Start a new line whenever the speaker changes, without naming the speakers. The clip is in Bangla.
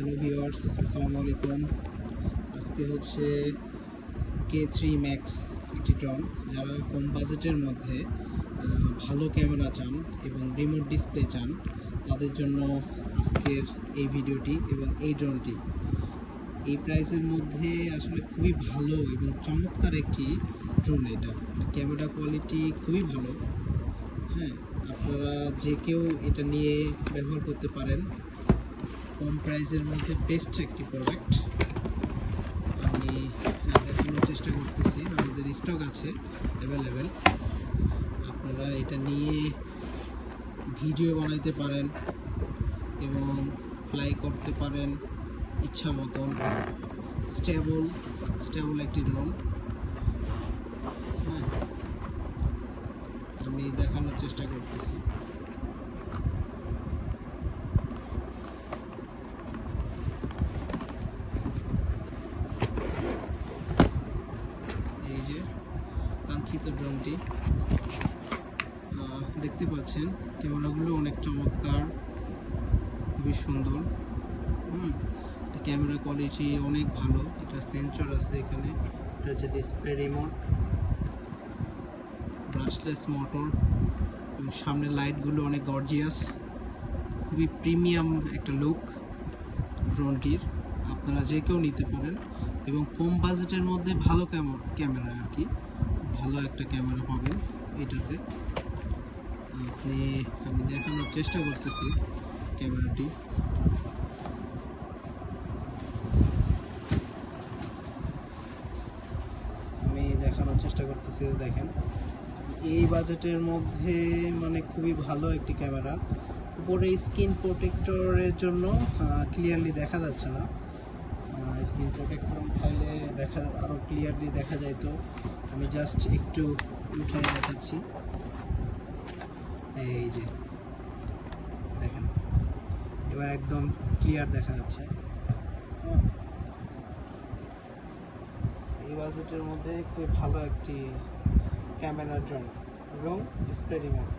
হ্যালো ভিউয়ার্স, আসসালামু আলাইকুম। আজকে হচ্ছে K3 Max একটি ড্রোন। যারা কম বাজেটের মধ্যে ভালো ক্যামেরা চান এবং রিমোট ডিসপ্লে চান, তাদের জন্য আজকের এই ভিডিওটি এবং এই ড্রোনটি। এই প্রাইসের মধ্যে আসলে খুবই ভালো এবং চমৎকার একটি ড্রোন। এটা ক্যামেরা কোয়ালিটি খুবই ভালো। হ্যাঁ, আপনারা যে কেউ এটা নিয়ে ব্যবহার করতে পারেন। কম প্রাইসের মধ্যে বেস্ট একটি প্রোডাক্ট। আমি দেখানোর চেষ্টা করতেছি, আমাদের স্টক আছে অ্যাভেলেবেল। আপনারা এটা নিয়ে ভিডিও বানাইতে পারেন এবং ফ্লাই করতে পারেন ইচ্ছা মতন। স্টেবল একটি ড্রোন। হ্যাঁ, আমি দেখানোর চেষ্টা করতেছি। এই যে কাঙ্ক্ষিত ড্রোনটি দেখতে পাচ্ছেন, ক্যামেরাগুলো অনেক চমৎকার, খুবই সুন্দর। ক্যামেরা কোয়ালিটি অনেক ভালো। এটা সেন্সর আছে এখানে, এটা হচ্ছে ডিসপ্লে রিমোট, ব্রাশলেস মোটর এবং সামনের লাইটগুলো অনেক গর্জিয়াস, খুবই প্রিমিয়াম একটা লুক ড্রোনটির। আপনারা যে কেউ নিতে পারেন এবং কম বাজেটের মধ্যে ভালো ক্যামেরা আর কি, ভালো একটা ক্যামেরা পাবেন এটাতে। আমি দেখানোর চেষ্টা করতেছি ক্যামেরাটি। আমি দেখানোর চেষ্টা করতেছি, দেখেন এই বাজেটের মধ্যে মানে খুবই ভালো একটি ক্যামেরা। উপরে স্ক্রিন প্রোটেক্টরের জন্য ক্লিয়ারলি দেখা যাচ্ছে না। স্ক্রিন প্রোটেক্টর উঠাইলে আরো ক্লিয়ারলি দেখা যায়। তো আমি জাস্ট একটু উঠাই দেখাচ্ছি। এই যে দেখেন, এবার একদম ক্লিয়ার দেখা যাচ্ছে। এই বাজেটের মধ্যে খুব ভালো একটি ক্যামেরা ড্রোন এবং ডিসপ্লে রিমোট।